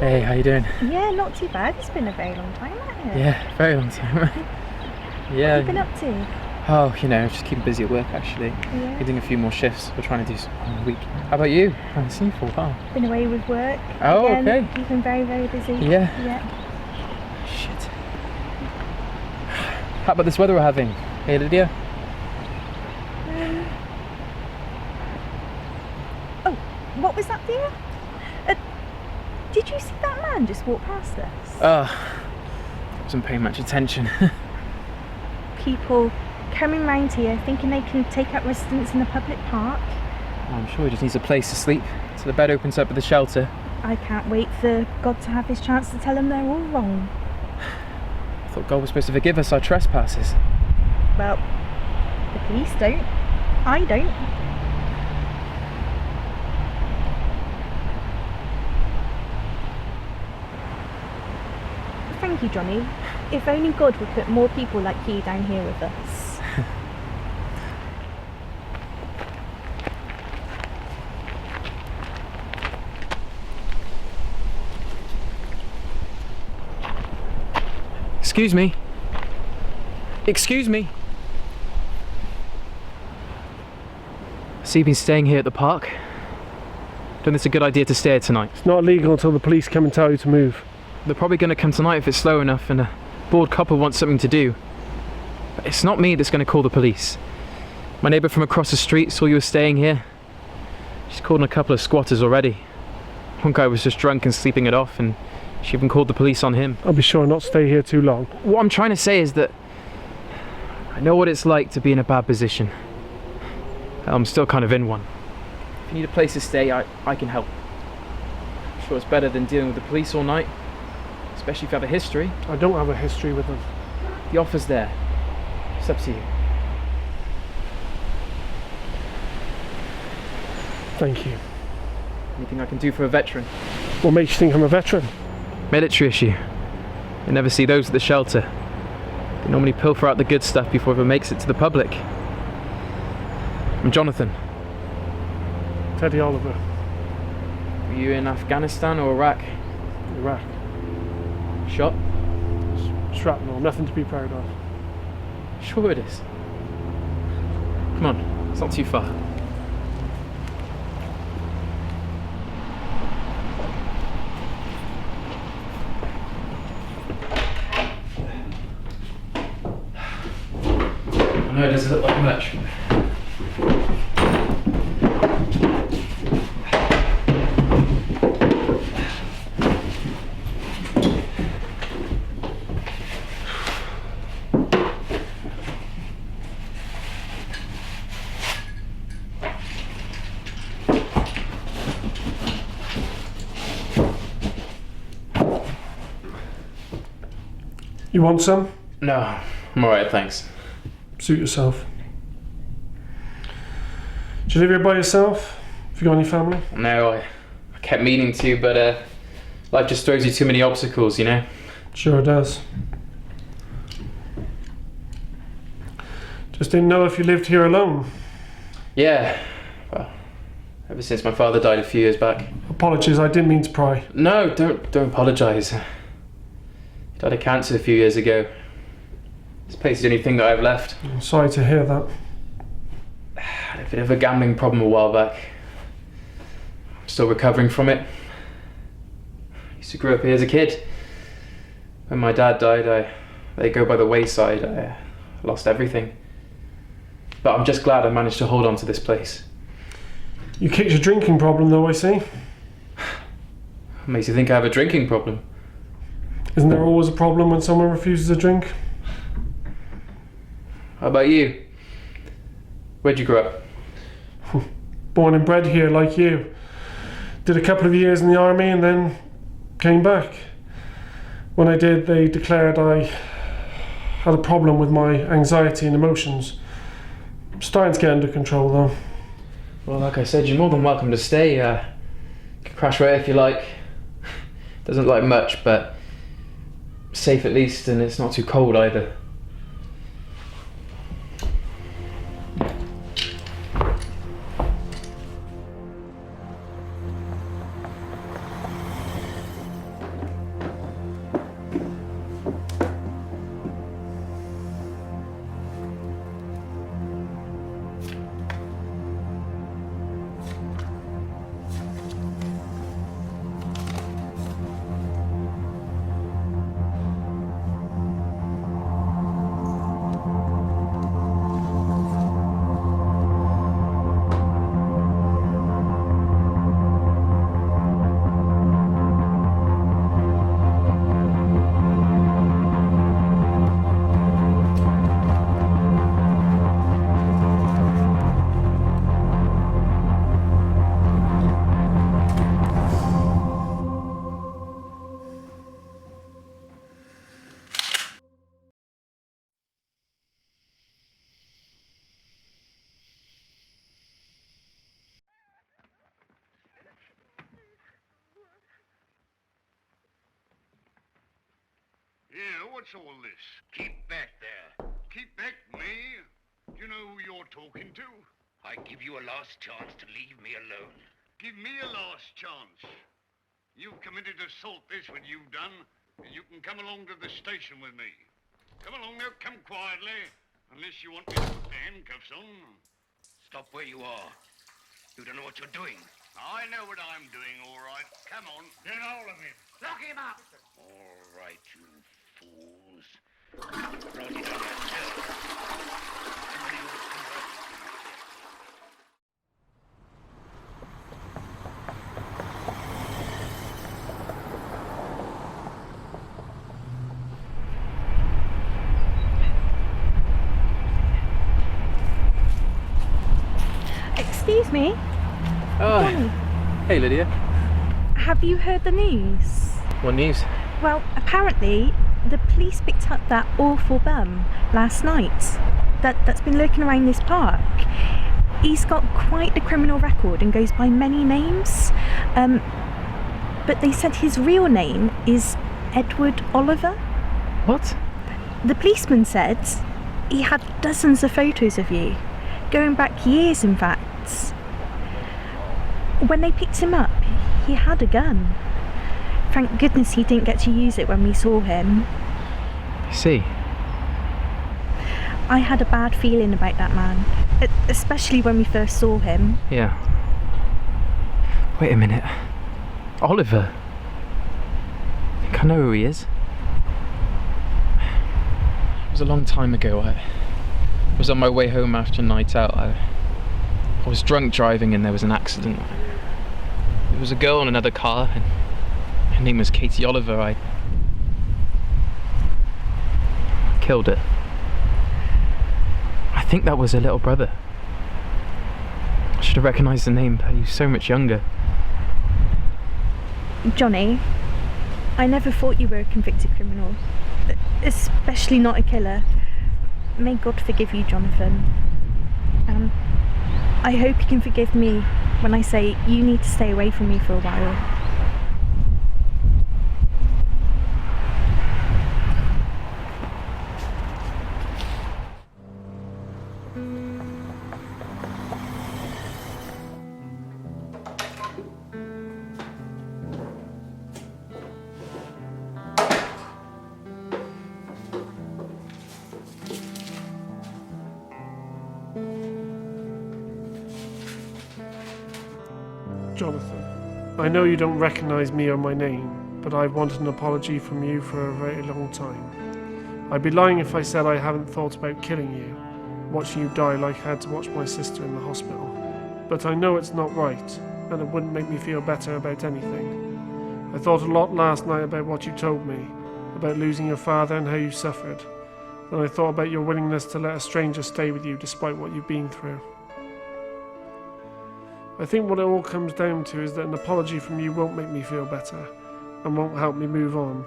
Hey, how you doing? Yeah, not too bad. It's been a very long time, hasn't it? Yeah, very long time. What Yeah. have you been up to? Oh, just keeping busy at work actually. Yeah. We're doing a few more shifts. We're trying to do some a week. How about you? I haven't seen you for a while. Been away with work. Oh, again. okay. You've been very, very busy. Yeah. Yeah. Shit. How about this weather we're having? Hey, Lydia? Oh, what was that, dear? Did you see that man just walk past us? I wasn't paying much attention. People coming round here thinking they can take up residence in the public park. I'm sure he just needs a place to sleep. So the bed opens up with the shelter. I can't wait for God to have his chance to tell them they're all wrong. I thought God was supposed to forgive us our trespasses. Well, the police don't. I don't. Thank you, Johnny. If only God would put more people like you down here with us. Excuse me. Excuse me. So you've been staying here at the park? Don't think it's a good idea to stay here tonight. It's not illegal until the police come and tell you to move. They're probably going to come tonight if it's slow enough and a bored couple wants something to do. But it's not me that's going to call the police. My neighbour from across the street saw you were staying here. She's called in a couple of squatters already. One guy was just drunk and sleeping it off, and she even called the police on him. I'll be sure not to stay here too long. What I'm trying to say is that I know what it's like to be in a bad position. I'm still kind of in one. If you need a place to stay, I can help. I'm sure it's better than dealing with the police all night, especially if you have a history. I don't have a history with them. The offer's there. It's up to you. Thank you. Anything I can do for a veteran? What makes you think I'm a veteran? Military issue. You never see those at the shelter. They normally pilfer out the good stuff before it ever makes it to the public. I'm Jonathan. Teddy Oliver. Were you in Afghanistan or Iraq? Iraq. Shot? Shrapnel, nothing to be proud of. Sure it is. Come on, it's not too far. I know it doesn't look like much. You want some? No, I'm alright, thanks. Suit yourself. Do you live here by yourself? Have you got any family? No, I kept meaning to, but life just throws you too many obstacles, you know? Sure it does. Just didn't know if you lived here alone. Yeah, well, ever since my father died a few years back. Apologies, I didn't mean to pry. No, don't apologise. He died of cancer a few years ago. This place is the only thing that I've left. I'm sorry to hear that. I had a bit of a gambling problem a while back. I'm still recovering from it. I used to grow up here as a kid. When my dad died, I let it go by the wayside. I lost everything. But I'm just glad I managed to hold on to this place. You kicked your drinking problem though, I see. Makes you think I have a drinking problem. Isn't there always a problem when someone refuses a drink? How about you? Where'd you grow up? Born and bred here like you. Did a couple of years in the army and then came back. When I did, they declared I had a problem with my anxiety and emotions. I'm starting to get under control though. Well, like I said, you're more than welcome to stay. You can crash right if you like. Doesn't look like much, but safe at least, and it's not too cold either. Here, what's all this? Keep back there. Keep back, me? Do you know who you're talking to? I give you a last chance to leave me alone. Give me a last chance. You've committed assault, this what you've done, and you can come along to the station with me. Come along now, come quietly, unless you want me to put the handcuffs on. Stop where you are. You don't know what you're doing. I know what I'm doing, all right. Come on, get hold of him. Lock him up! All right, you fools. Brought it on yourself. Excuse me, Oh, Johnny, hey Lydia. have you heard the news? What news? Well, apparently the police picked up that awful bum last night that's been lurking around this park. He's got quite the criminal record and goes by many names, but they said his real name is Edward Oliver. What? The policeman said he had dozens of photos of you, going back years in fact. When they picked him up, he had a gun. Thank goodness he didn't get to use it when we saw him. I see. I had a bad feeling about that man, especially when we first saw him. Yeah. Wait a minute. Oliver. I think I know who he is. It was a long time ago. I was on my way home after a night out. I was drunk driving and there was an accident. There was a girl in another car and her name was Katie Oliver. I killed her. I think that was her little brother. I should have recognised the name, but he was so much younger. Johnny, I never thought you were a convicted criminal, especially not a killer. May God forgive you, Jonathan. I hope you can forgive me when I say you need to stay away from me for a while. Jonathan, I know you don't recognise me or my name, but I've wanted an apology from you for a very long time. I'd be lying if I said I haven't thought about killing you, watching you die like I had to watch my sister in the hospital. But I know it's not right, and it wouldn't make me feel better about anything. I thought a lot last night about what you told me, about losing your father and how you suffered. Then I thought about your willingness to let a stranger stay with you despite what you've been through. I think what it all comes down to is that an apology from you won't make me feel better and won't help me move on.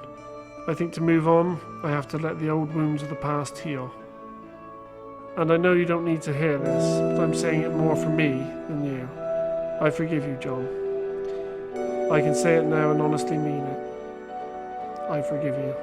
I think to move on, I have to let the old wounds of the past heal. And I know you don't need to hear this, but I'm saying it more for me than you. I forgive you, John. I can say it now and honestly mean it. I forgive you.